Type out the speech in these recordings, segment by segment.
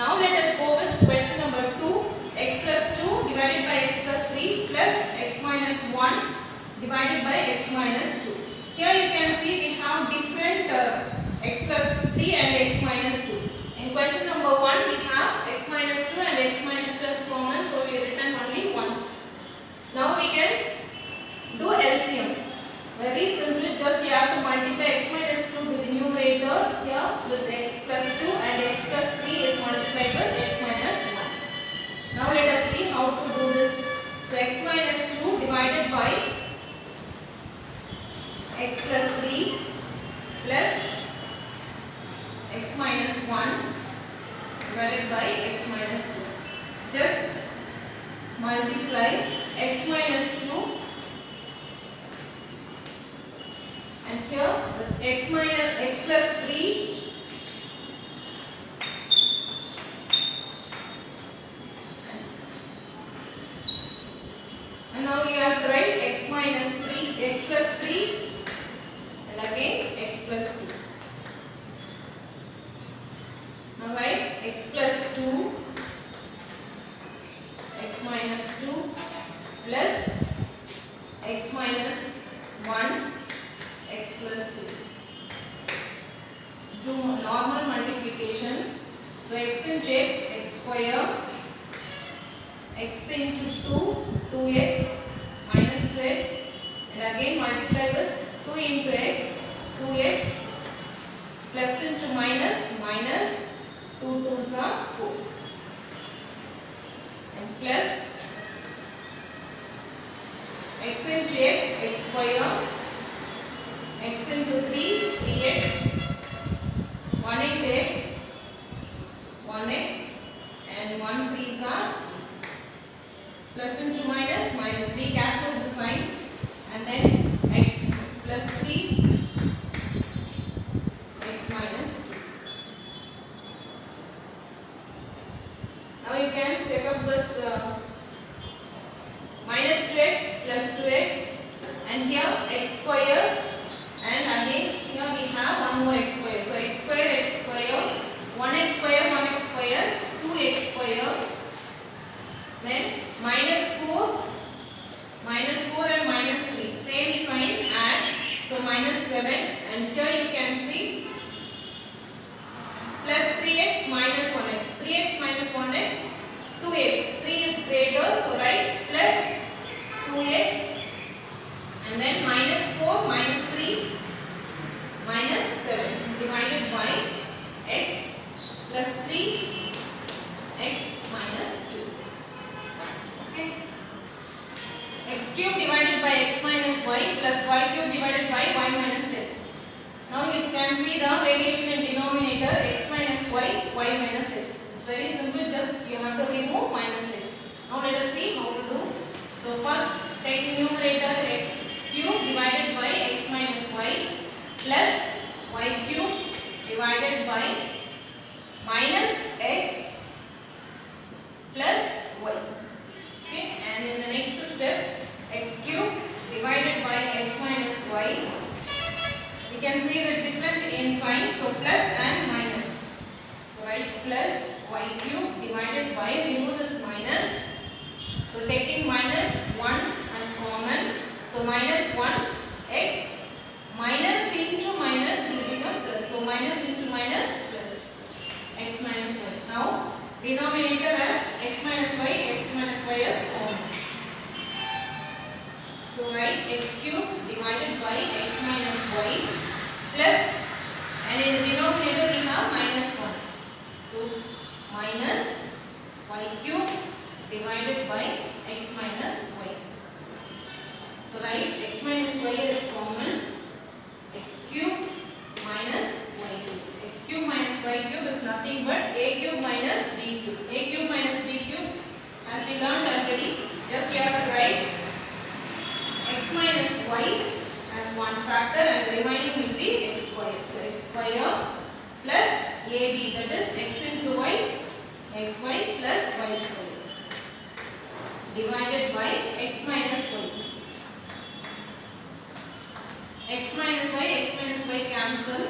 Now let us go with question number 2. X plus 2 divided by x plus 3 plus x minus 1 divided by x minus 2. Here you can see we have different x plus 3 and x minus 2. In question number 1 we have x minus 2 and x minus 2 as common, so we written only once. Now we can do LCM. Very simple, just you have to multiply x minus 2 with the numerator here with x plus 2 and x plus 3 is multiplied with x minus 1. Now let us see how to do this. So x minus 2 divided by x plus 3 plus x minus 1 divided by x minus 2. Just multiply x minus 2 and here with x plus 3 and now we have to write x minus 3, x plus 3 and again x plus 2. Now write x plus 2, x minus 2 plus x minus 1, x plus 3. Do normal multiplication. So x into x, x square, x into 2, 2x minus 2x, and again multiply with 2 into x, 2x, plus into minus, minus 2 2s are 4, and plus x into x, x square, x into 3, 3x, 1 into x, 1x, and 1 3s are plus into minus, minus. Be careful with the sign, and then x plus 3, x minus 2. Now you can check up with minus 2x plus 2x, and here x square, and again here we have one more x square. So x square, 1x square, 1x square, 2x square, then minus 4 and minus 3. Same sign, add. So minus 7, and here you can see plus 3x minus 1x. 3x minus 1x, 2x. 3 is greater, so write plus 2x, and then minus 4, minus 3, minus 7 divided by x plus 3, x minus 2. Okay. X cube divided by x minus y plus y cube divided by y minus x. Now you can see the variation in denominator x minus y, y minus x. It's very simple, just you have to remove minus x. Now let us see how to do. So first take the numerator x cube divided by x minus y plus y cube divided by minus x plus y. Okay, and in the next step x cube divided by x minus y. We can see the different in sign, so plus and minus. So write plus y cube divided by, remove this minus. So taking minus 1 as common. So minus 1 x minus into minus will become plus. So minus into minus plus x minus y. Now denominator as x minus y as common. So write x cube divided by x minus y plus, and in the denominator we have minus 1. So minus y cube divided by x minus y. So write x minus y is common. X cube minus y cube. X cube minus y cube is nothing but a cube minus b cube. A cube minus b cube, as we learned already, just you have to write x minus y as one factor and the remaining will be x square. So x square plus ab, that is x into y, xy plus y square divided by x minus y. X minus y cancel.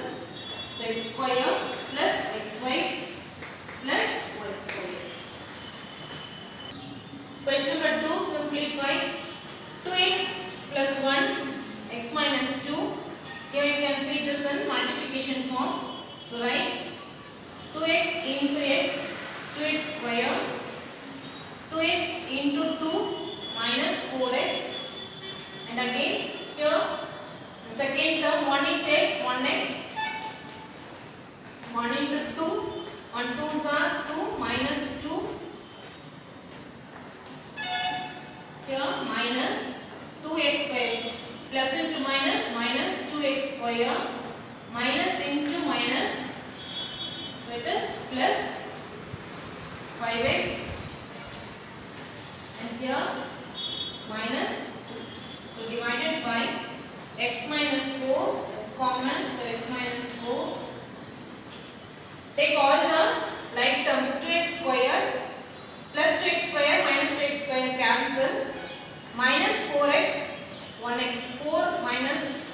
So x square plus xy plus y So write 2x into x is 2x square. 2x into 2 minus 4x. And again here the second term 1 into x, 1x. 1 into 2, 1 2s are 2 minus 2. Here minus 2x square. Plus into minus, minus 2x square. Minus into minus. So it is plus 5x. And here minus 2. So divided by x minus 4 is common. So x minus 4. Take all the like terms. 2x square plus 2x square minus 2x square cancel. Minus 4x, 1x, 4 minus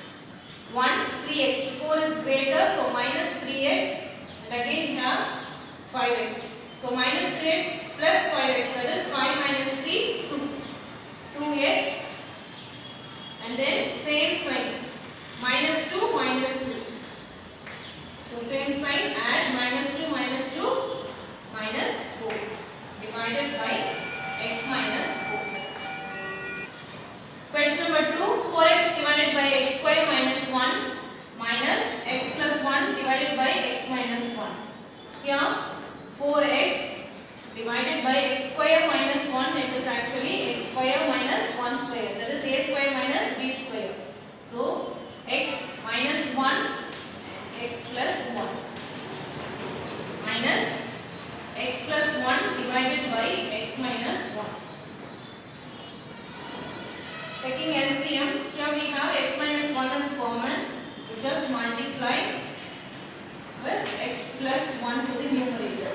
1, 3x. 4 is greater, so minus 3x. And again here 5x. So minus 3x plus 5x, that is 5 minus 3, 2. 2x. And then same sign. Minus 2, minus 2. So same sign, add minus 2, minus 4. Divided by x minus 4. Question number 2. 4x divided by x square minus 1 minus x plus 1 divided by x minus 1. Here 4x divided by x square minus 1, it is actually x square minus 1 square. That is a square minus b square. So x minus 1 and x plus 1 minus x plus 1 divided by x minus 1. Taking LCM, here we have x minus 1 is common. We just multiply with x plus 1 to the numerator.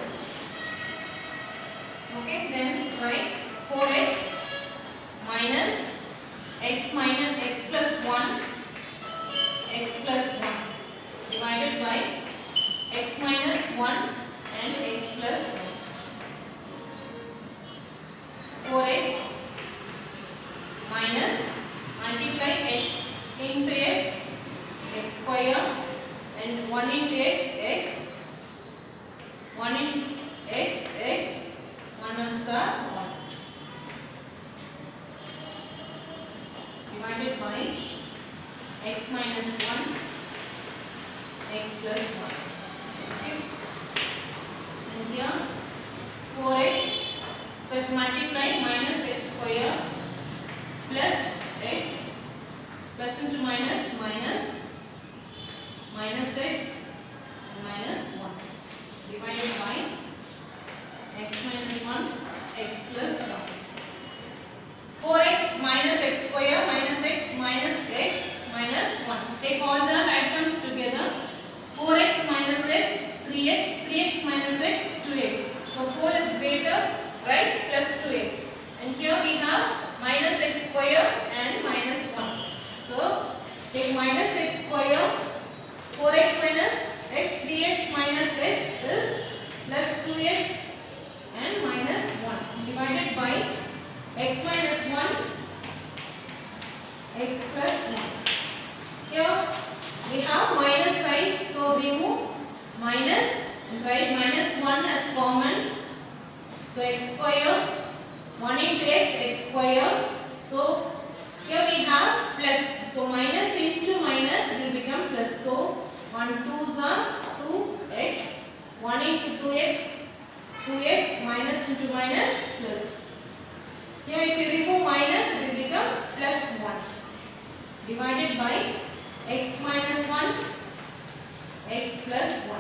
Okay, then write 4x minus x plus 1 divided by x minus 1 and x plus 1. 4x minus multiply x into x, x square, and 1 into x, x, 1 into x, x, 1 ones are 1. Divided by x minus 1, x plus 1. Okay. And here 4x, so if multiply minus x square plus x plus into minus minus x and minus 1 divided by x minus 1 x plus 1. 4x minus x square minus x minus 1. Take all the items together. 4x minus x, 3x, 3x minus x, 2x. So 4 is greater, right? Plus 2x. And here we have minus x square and minus 1. So take minus x square, 4x minus x, 3x minus x is plus 2x and minus 1 divided by x minus 1, x plus 1. Here we have minus sign, so remove minus and write minus 1 as common. So x square, 1 into x, x square. So here we have plus. So minus into minus, it will become plus. So 1 2s are 2x, 1 into 2x, 2x minus into minus plus. Here if you remove minus, it will become plus 1 divided by x minus 1, x plus 1.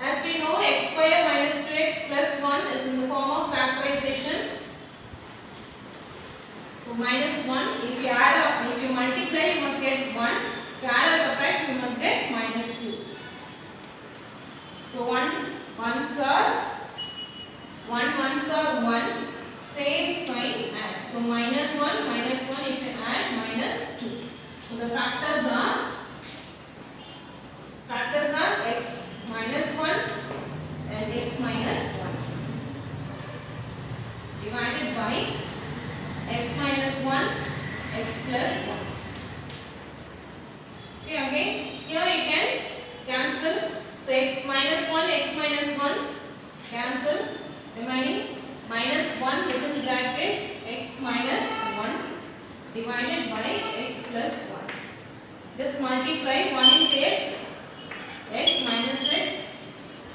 As we know, x square minus 2x plus 1 is in the form of factorization. So minus 1, if you add up, if you multiply, you must get 1. If you add or subtract, you must get minus 2. So 1 ones are 1, same sign add. So minus 1, if you add minus 2. So the factors are x minus 1 and x minus 1 divided by x minus 1, x plus 1. Okay, again, here you can cancel cancel, remaining minus 1 within bracket x minus 1 divided by x plus 1. Just multiply 1 into x, x minus x,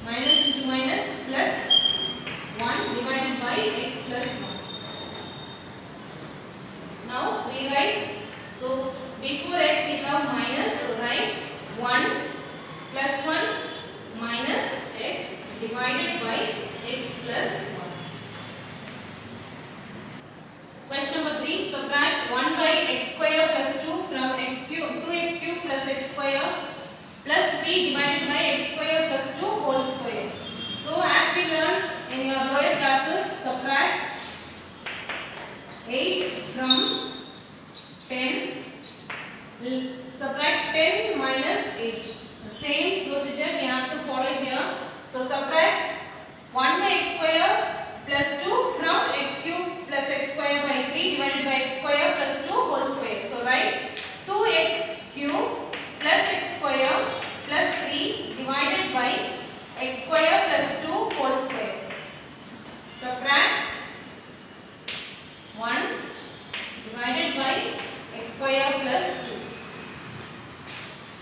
minus into minus plus 1 divided by x plus 1. Now rewrite. So before x we have minus, so write 1 plus 1 minus x divided by x plus 1. Question number 3. Subtract 1 by x square plus 2 from x cube, 2x cube plus x square plus 3 divided by x square plus 2 whole square. So as we learned in your lower classes, subtract 8 from 10. Subtract 10 minus 8. The same procedure we have to follow here. So subtract 1 by x square plus 2 from x cube plus x square by 3 divided by x square plus 2 whole square. So write 2x cube plus x square plus 3 divided by x square plus 2 whole square. Subtract 1 divided by x square plus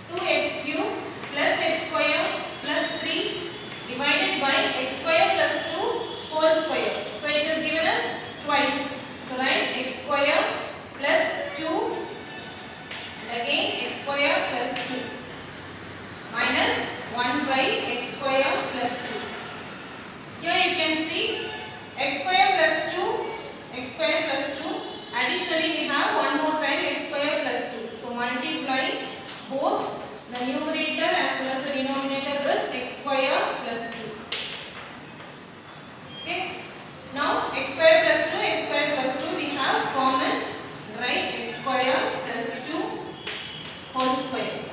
2. 2x cube plus x square plus 3 divided by x square plus 2 whole square. So it is given us twice. So write x square plus 2 and again x square plus 2 minus 1 by x square plus 2. Here you can see x square plus 2, x square plus 2. Additionally we have one more time x square plus 2. So multiply both the numerator as well as the denominator with x square plus 2. Okay. Now x square plus 2, x square plus 2 we have common. Write x square plus 2 whole square.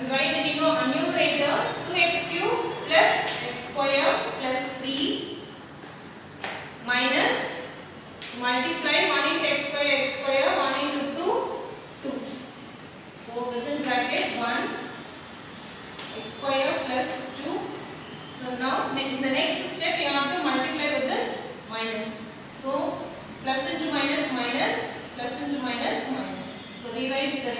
And write the numerator 2x cube plus x square plus 3 minus multiply 1 into x square 1 into 2, 2. So within bracket 1 x square plus 2. So now in the next step you have to multiply with this minus. So plus into minus minus, plus into minus minus. So rewrite the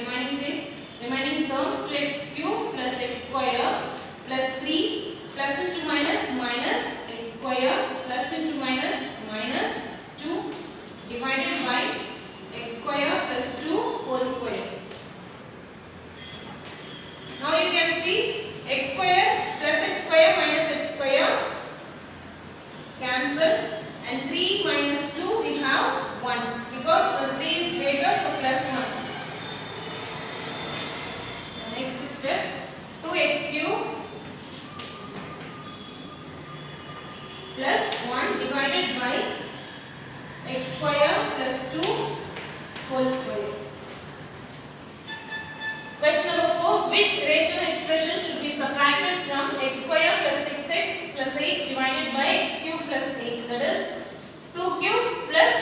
remaining terms 2x cube plus x square plus 3 plus into minus minus x square plus into minus minus 2 divided by x square plus 2 whole square. Now you can see x square plus x square minus x square cancel and 3 minus 2 we have 1 because 3 is greater, so plus 1. The next step 2x cube plus 1 divided by x square plus 2 whole square. Question number 4. Which rational expression should be subtracted from x square plus 6x plus 8 divided by x cube plus 8? That is 2 cube plus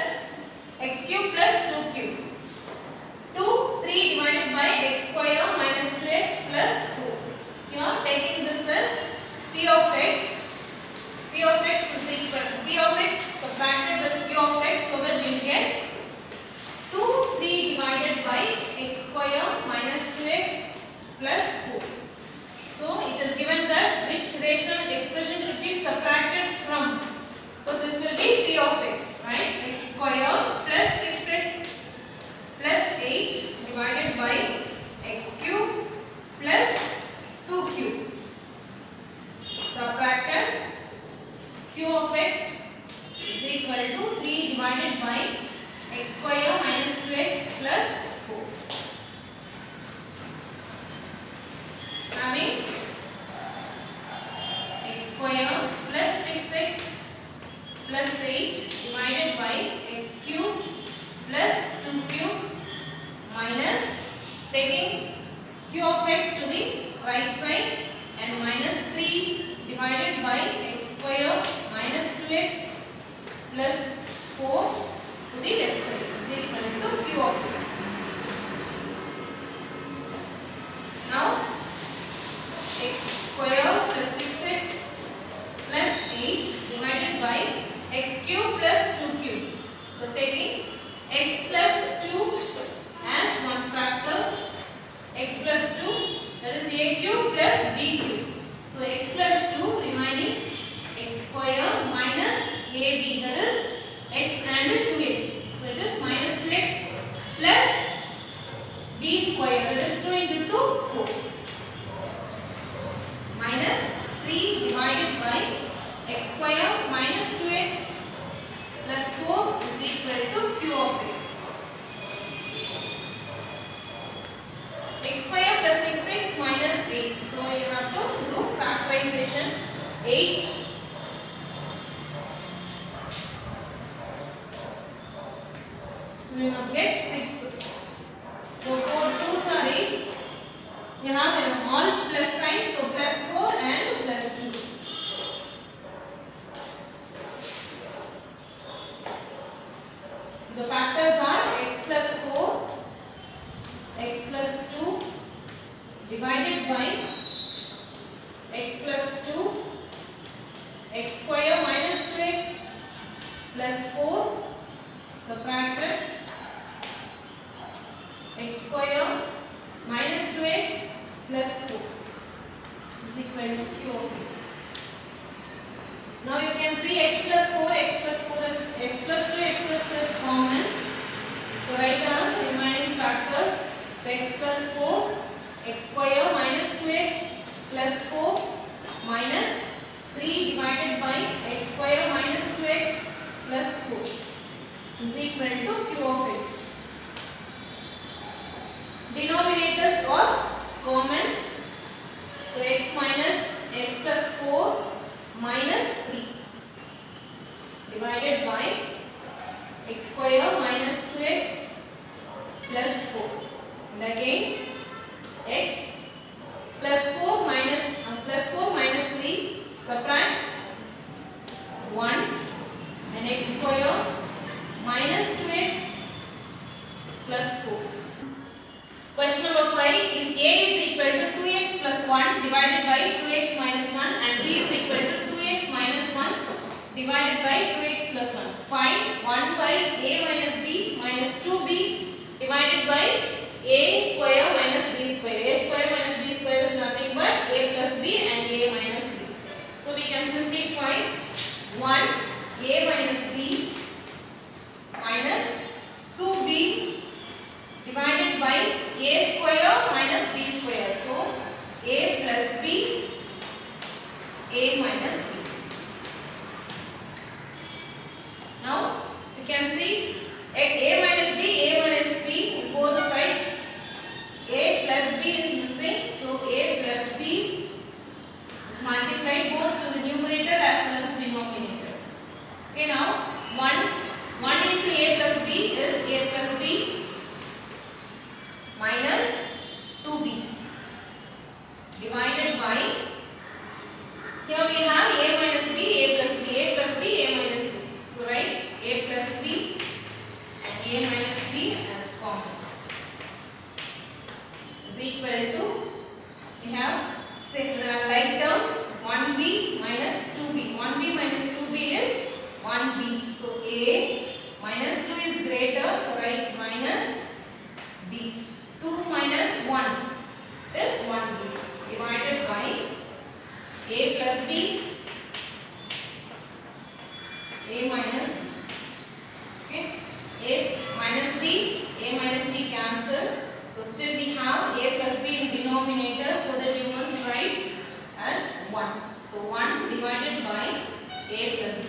x cube plus 2 cube. 2, 3 divided by x square minus 2x plus 4. You are taking this as p of x. P of x is equal to p of x subtracted with q of x so that we will get 2, 3 divided by x square minus 2x plus 4. So it is given that which rational expression should be subtracted from. So this will be p of x, right? X square plus 6x plus 8 divided by x cube plus 2 cube. Subtracted q of x is equal to 3 divided by x square minus 2x plus 4. Having x square plus 6x plus 8 divided by x cube plus 2 cube minus taking q of x to the right side and minus 3 divided by x square minus 2x plus 4 to the left side is equal to q of x. Now x square plus 6x plus divided by x square minus 2x plus 4 is equal to q of x. X square plus 6x minus 8. So you have to do factorization. 8 we must get 6. So 4 2s are 8. We have all plus sign, so plus 4 and plus 2. The factors are x plus 4, x plus 2 divided by x plus 2, x square minus 2x plus 4 subtracted x square minus 2x plus 4 is equal to q of x. Now you can see x plus 4 is x plus 2 is common. So write down remaining factors. So x plus 4, x square minus 2x plus 4 minus 3 divided by x square minus 2x plus 4 is equal to q of x. Denominators are common. So x plus 4 minus 3 divided by x square minus 2x plus 4. And again x plus 4 minus 3 subtract 1 and x square minus 2x plus 4. Question number 5. If a is equal to 2x plus 1 divided by 2x minus 1 and b is equal to 2x minus 1 divided by 2x plus 1. Find 1 by a minus b minus 2b divided by a square minus b square. A square minus b square is nothing but a plus b and a minus b. So we can simplify 1 a minus b minus 2b divided by a square minus b square. So a plus b, a minus b. Now you can see a minus b in both the sides. A plus b is missing, so a plus b is multiplied both to the numerator as well as denominator. Okay, now 1 into a plus b is a plus b minus 2b divided by, here we have a minus b, a plus b, a plus b, a minus b. So write a plus b and a minus b as common is equal to, we have like terms 1b minus 2b. 1b minus 2b is 1b. So a minus 2 is greater, so write minus b. 2 minus 1 is 1b divided by a plus b, a minus b. Okay, a minus b cancel. So still we have a plus b in denominator, so that you must write as 1. So 1 divided by a plus b.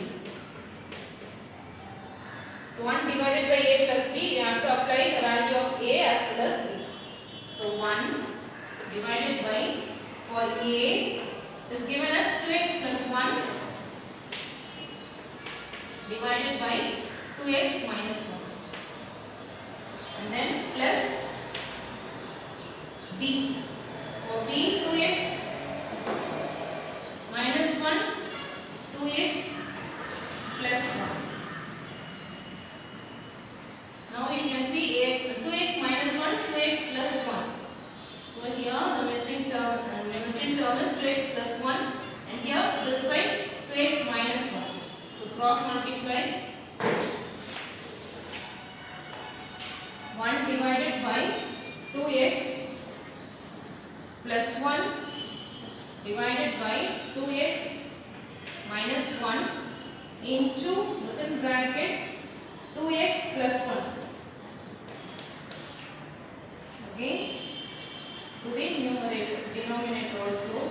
So 1 divided by a plus b, you have to apply the value of a as well as b. So 1 divided by, for a is given as 2x plus 1 divided by 2x minus 1. And then plus b. For b, 2x minus 1, 2x plus 1. Now you can see 2x minus 1, 2x plus 1. So here the missing term is 2x plus 1, and here this side 2x minus 1. So cross multiply. 1 divided by 2x plus 1 divided by 2x minus 1 into, within bracket, 2x plus 1. Okay, to the denominator also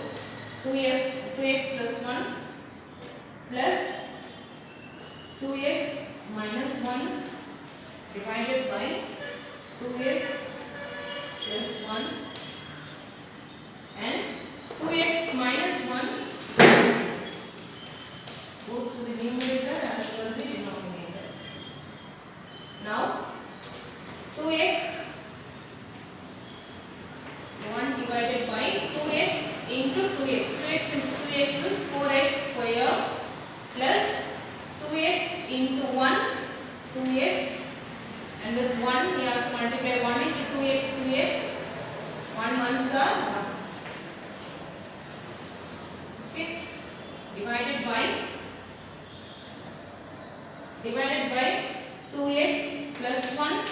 2x plus 1 plus 2x minus 1 divided by 2x plus 1 and 2x minus 1 both to the numerator as well as the denominator. Now 2x, so 1 divided by 2x into 2x. 2x into 2x is 4x square plus 2x into 1 2x, and with 1 we have to multiply 1 into 2x 2x, 1 ones are 1. Okay, divided by 2x plus 1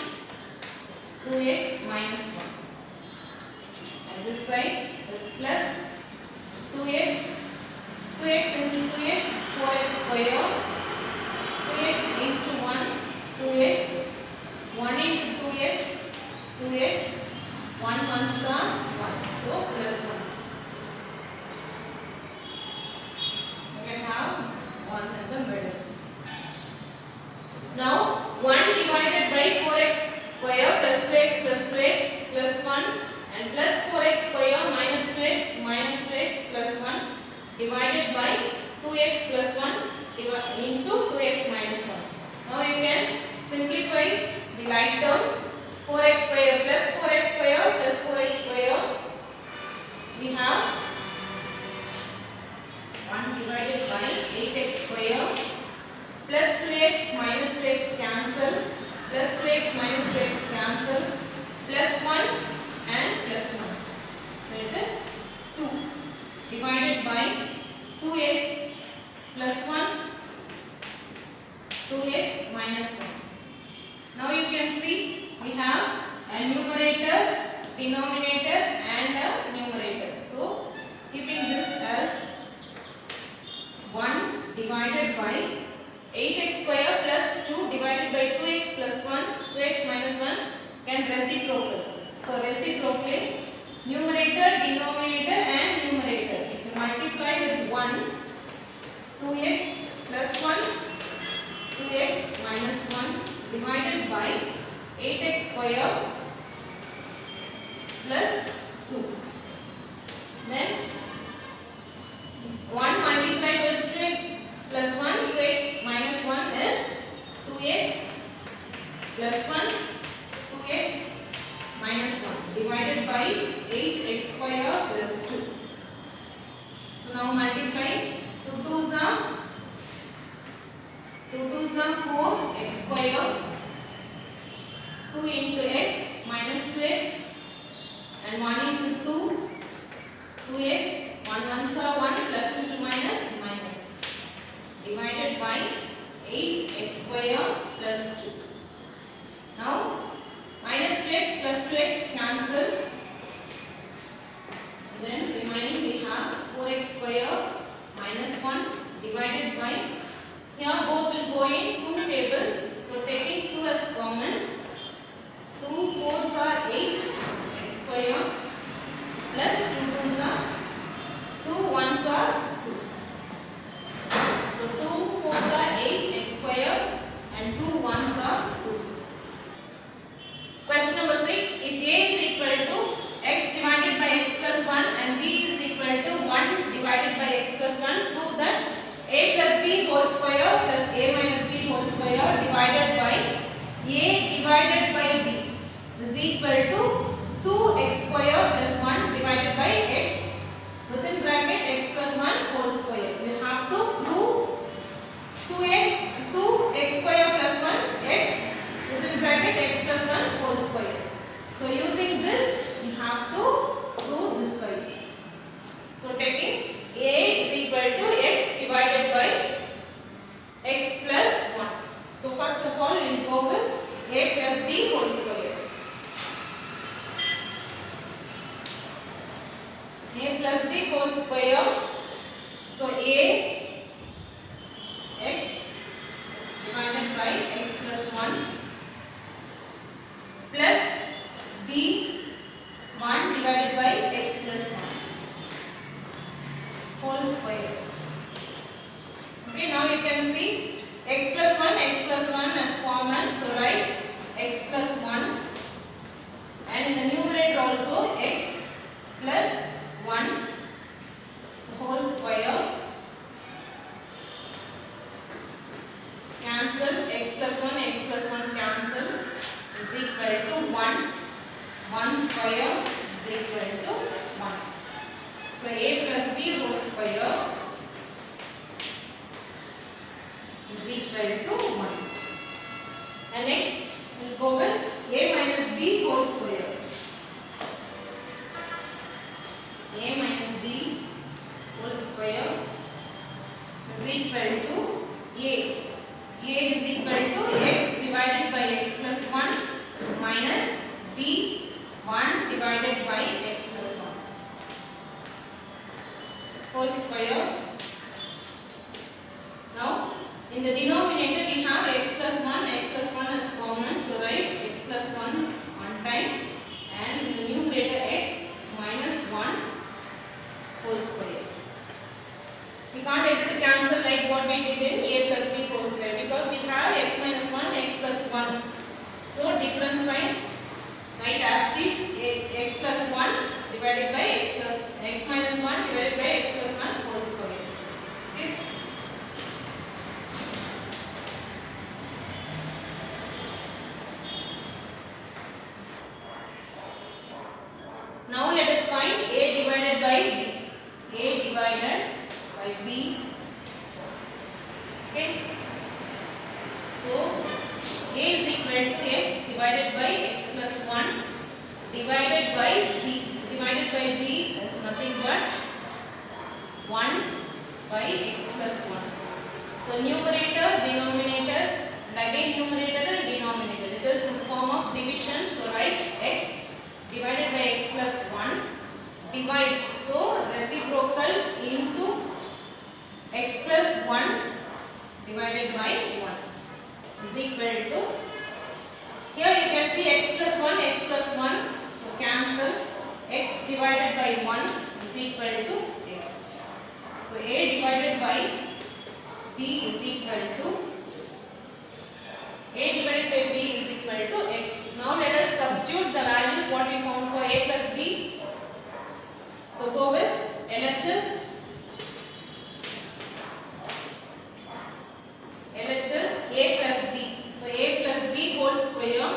2x minus 1, and this side with plus 2x into 2x 4x square, 2x into 1 2x, 1 into 2x 2x, 1 ones are 1, so plus 1. You can have 1 in the middle. Now 1 divided by 4x square plus 2x plus 1 and plus 4x square minus 2x plus 1 divided by 2x plus 1 into 2x minus 1. Now you can simplify the like terms. 4x square plus 4x square plus 4x square, we have 1 divided by 8x square plus 2x minus 2x cancel, plus 2x minus 2x cancel, plus 1 and plus 1. So it is 2 divided by 2x plus 1, 2x minus 1. Now you can see we have a numerator, denominator and a numerator. So keeping this as 1 divided by 8x square plus 2 divided by 2x plus 1, 2x minus 1 can reciprocal. So reciprocally numerator, denominator and numerator. If you multiply with 1, 2x plus 1, 2x minus 1 divided by 8x square plus 2. Then 1 multiplied with 2x plus 1, 2x minus 1 is 2x plus 1, 2x minus 1 divided by 8x square plus 2. So now multiply 2 2s are 4x square, 2 into x minus 2x and 1 into 2, 2x, 1 ones are 1 plus into minus divided by 8x square plus 2. Now minus 2x plus 2x cancel, then remaining we have 4x square minus 1 divided by, here both will go in 2 tables, so taking 2 as common, 2 4s are 8 square plus 2 2s are 2 1s are 2. So 2 4s are 8 x square and 2 1s are 2. Question number 6. If a is equal to x divided by x plus 1 and b is equal to 1 divided by x plus 1, prove that a plus b whole square plus a minus b whole square divided by a divided by b is equal to 2x square plus 1 divided by x within bracket x plus 1 whole square. You have to prove 2x square plus 1 x within bracket x plus 1 whole square. So using this you have to prove this side. So taking a is equal to x divided by x plus 1. So first of all we will go with a plus b whole square. x plus 1 as common. So write x plus 1. And in the numerator also x plus 1. So whole square. Cancel x plus 1 cancel is equal to 1. 1 square is equal to 1. So a plus b whole square is equal to 1. And next we will go with a minus b whole square. A minus b whole square is equal to a. A is equal to x divided by x plus 1 minus b 1 divided by x plus 1 whole square. Now in the denominator we have x plus 1 is common, so write x plus 1 time, and in the numerator x minus 1 whole square. We can't able to cancel like what we did in a plus b whole square because we have x minus 1 x plus 1. So different sign, write as it is x plus 1 divided by x minus 1 divided by x plus 1 whole square. Okay. Now let us find a divided by b. A divided by b. Okay. So a is equal to x divided by x plus 1 divided by b. Divided by b is nothing but 1 by x plus 1. So numerator, denominator, and again numerator and denominator. It is in the form of division. So write x divided by x plus 1 divide. So reciprocal into x plus 1 divided by 1 is equal to, here you can see x plus 1, so cancel, x divided by 1 is equal to x. So a divided by b is equal to, a divided by b is equal to x. Now let us substitute the values what we found for a plus b. So go with LHS. LHS a plus b. So a plus b whole square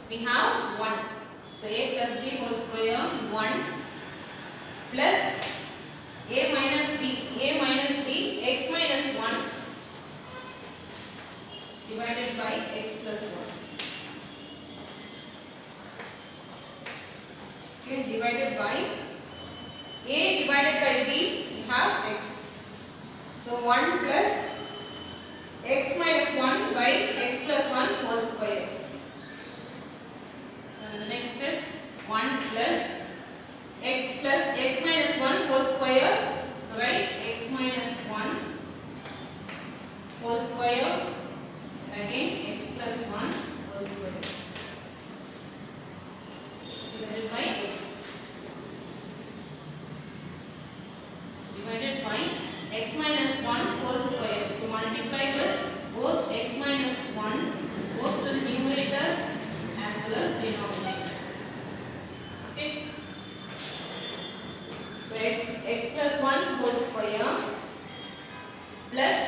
we have 1. So a plus b whole square 1 plus a minus b x minus 1 divided by x plus 1. Okay, divided by a divided by b we have x. So 1 plus x minus 1 by x plus 1 whole square. So the next step 1 plus x minus 1 whole square. So write x minus 1 whole square and again x plus 1 whole square divided by x divided by x minus 1 whole square. So multiply with both x minus 1 both to the numerator as well as denominator. Okay. So x plus 1 whole square plus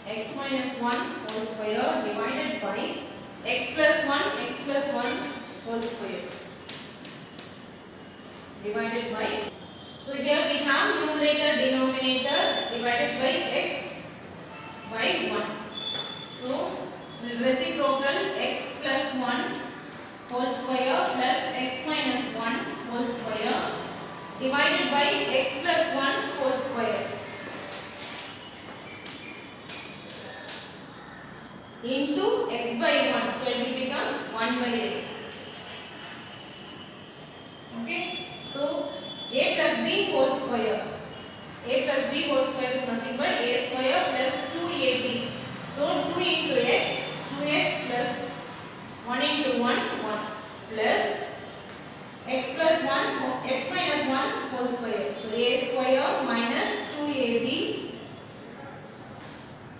x minus 1 whole square divided by x plus 1 whole square divided by. So here we have numerator denominator divided by x by 1. So reciprocal x plus 1 whole square plus x minus 1 whole square divided by x plus 1 whole square into x by 1. So it will become 1 by x. Okay. So a plus b whole square. A plus b whole square is nothing but a square plus 2ab. So 2 into x, 2x plus 1 into 1, 1 plus x plus 1, x minus 1 whole square. So a square minus 2ab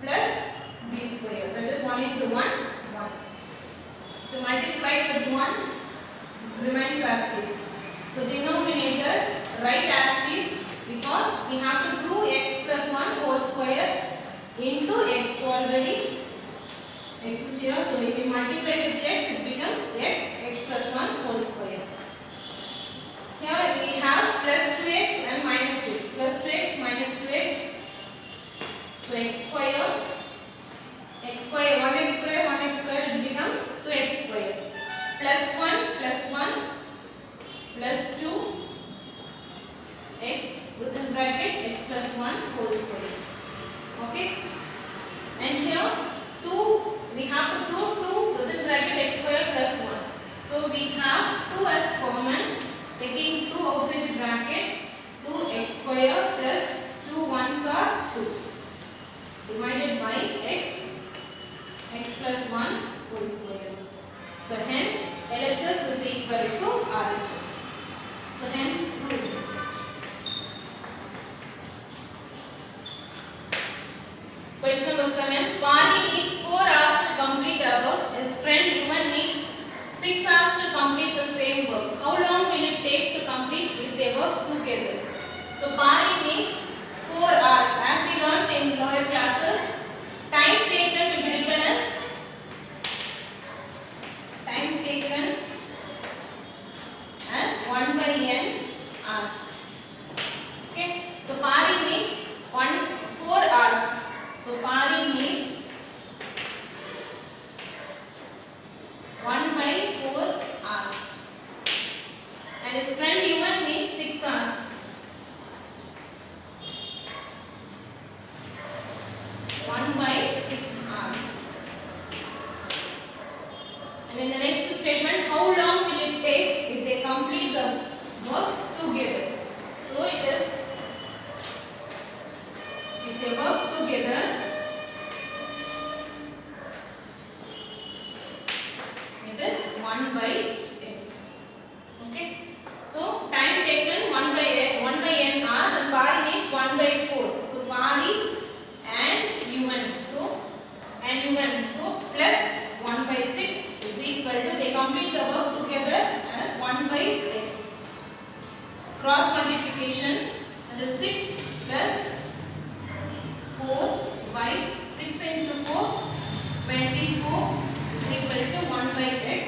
plus b square. That is 1 x square 1x square will become 2x square plus 1 plus 2 x within bracket x plus 1 whole square. Okay, and here 2 we have to prove 2 within bracket x square plus 1. So we have 2 as common, taking 2 outside the bracket, 2x square plus 2 ones are 2 divided by x plus 1 whole square. So hence LHS is equal to RHS. So hence proved. Question number 7. Pari needs 4 hours to complete a work. His friend Yuvan needs 6 hours to complete the same work. How long will it take to complete if they work together? So Pari needs 4 hours. As we learned in lower classes, time taken will be written as time taken as 1 by n hours. Okay. So Pari needs 4 hours. So Pari needs 1 by 4 hours. And his friend Yuvan needs 6 hours. 1 by 6 hours. And in the next statement, how long will it take if they complete the work together? So it is, if they work together, it is 1 by x. Okay. So time taken 1 by n hours, and Pari needs 1 by 4. So Pari and Yuvan. So plus 1 by 6 is equal to, they complete the work together as 1 by x. Cross multiplication, that is 6 plus 4 by 6 into 4, 24 is equal to 1 by x.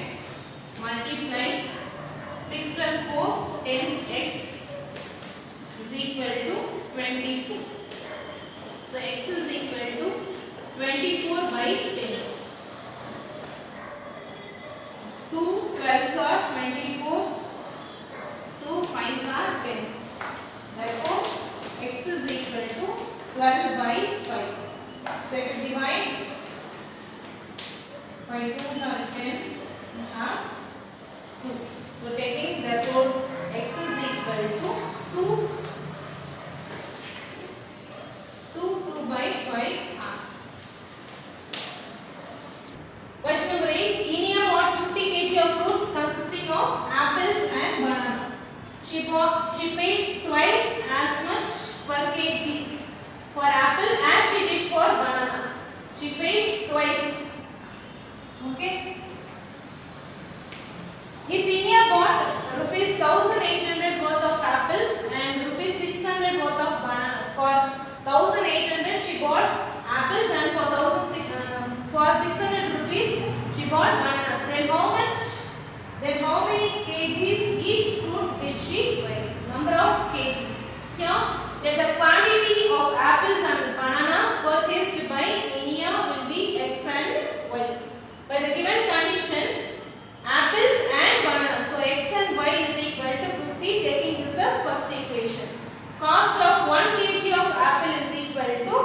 Multiply 6 plus 4, 10x is equal to 24. So x is equal to 24 by 10. 2 12s are 24, 2 5s are 10. Therefore, x is equal to 12 by 5. So if you divide, 5 2s are 10, we have 2. So taking, therefore x is equal to 2 by 5 hours. Question number 8. Enia bought 50 kg of fruits consisting of apples and banana. She paid twice as much per kg for apple as she did for banana. She paid twice. Okay. If Enia bought rupees 1800 worth of apples and rupees 600 worth of bananas, for 1800 she bought apples, and for 600 rupees she bought bananas. Then how many kgs each fruit did she buy? Number of kg. Here, that the quantity of apples and bananas purchased by Enia will be x and y. By the given condition, apples and bananas. So x and y is equal to 50, taking this as first equation. Cost of 1 kg of apple is equal to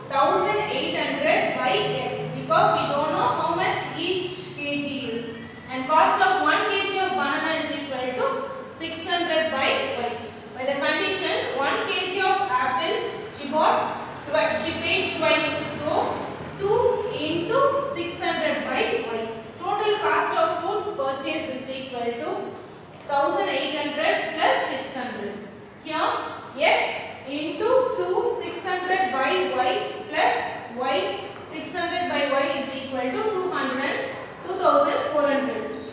1800 by x, because we don't know how much each kg is. And cost of 1 kg of banana is equal to 600 by y. By the condition, 1 kg of apple she paid twice. So 2 into 600 by y. Total cost of fruits purchased is equal to 1800 plus 600. Here x into 2 600 by y plus y 600 by y is equal to 2400.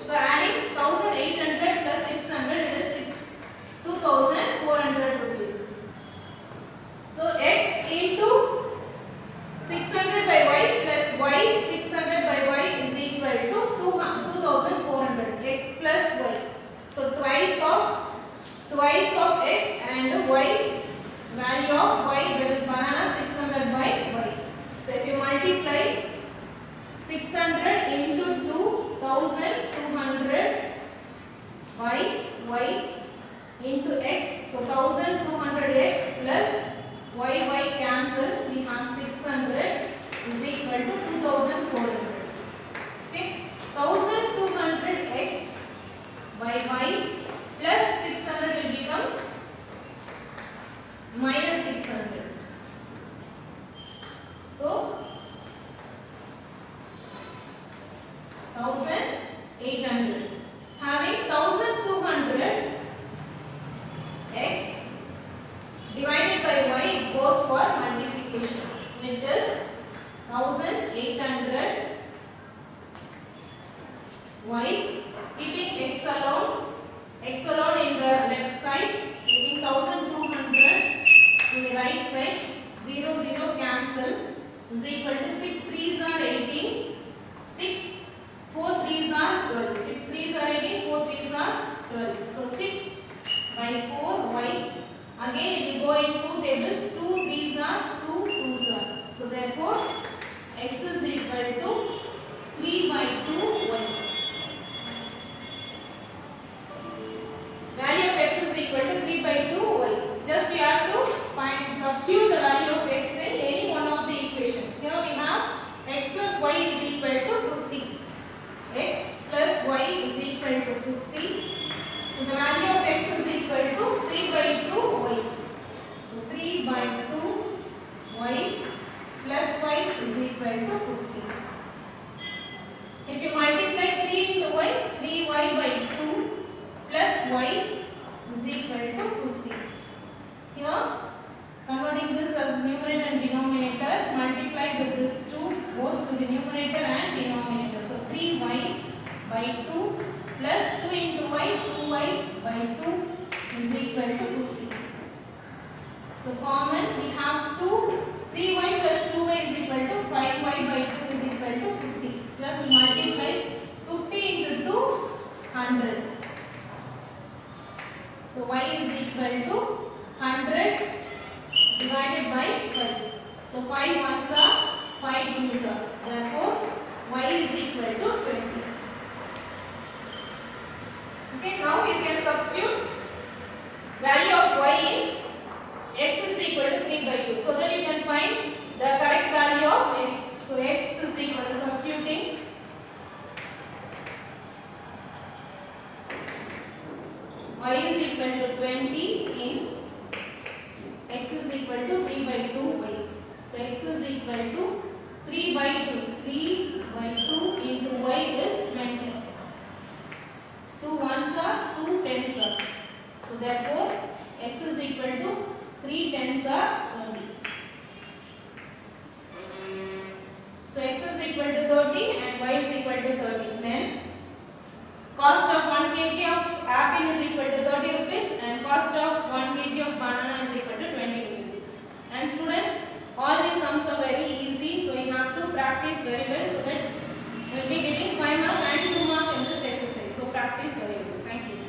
So adding 1800 plus 600, it is 2400 rupees. So x into 600 by y plus y 600 by y is equal to 2400, x plus y. So twice of x and y, value of y, that is banana 600 by 1800. Having 1200 x divided by y, it goes for multiplication. So it is 1800 y, keeping x alone in the left side, keeping 1200 to the right side, 0 0 cancel, is equal to 6 3s are 18, 6 4 3s are 12, 6 3s are 18, 4 3s are 12. So 6 by 4 y, again it will go in two tables, 2 3s are 2 2s are. So therefore x is equal to 3 by 2 y. Value of x is equal to 3 by 2 y. Just we have to substitute the value of x in any one of the equation. Here we have x plus y is equal to 50. X plus y is equal to 50. So the value of x is equal to 3 by 2 y. So 3 by 2 y plus y is equal to 50. If you multiply 3 into y, 3y by 2 plus y is equal to 50. Here, converting this as numerator and denominator, multiply with this 2 both to the numerator and denominator. So 3y by 2 plus 2 into y, 2y by 2 is equal to 50. So common, we have 3y plus 2y is equal to 5y by 2 is equal to 50. Just multiply 50 into 2, 100. So y is equal to 100 divided by 5. So 5 ones are 5 twos are. Therefore y is equal to 20. Okay, now you can substitute value of y in x is equal to 3 by 2. So that you can find the correct value of x. So x is equal to substituting y is equal to 20 in x is equal to 3 by 2 y. So x is equal to 3 by 2. 3 by 2 into y is 20. 2 ones are 2 tens are. So therefore x is equal to 3 tens are 30. So x is equal to 30 and y is equal to 30. Then cost of 1 kg of apple is equal to 30 rupees and cost of 1 kg of banana is equal to 20 rupees. And students, all these sums are very easy, so you have to practice very well so that you will be getting 5 mark and 2 mark in this exercise. So practice very well. Thank you.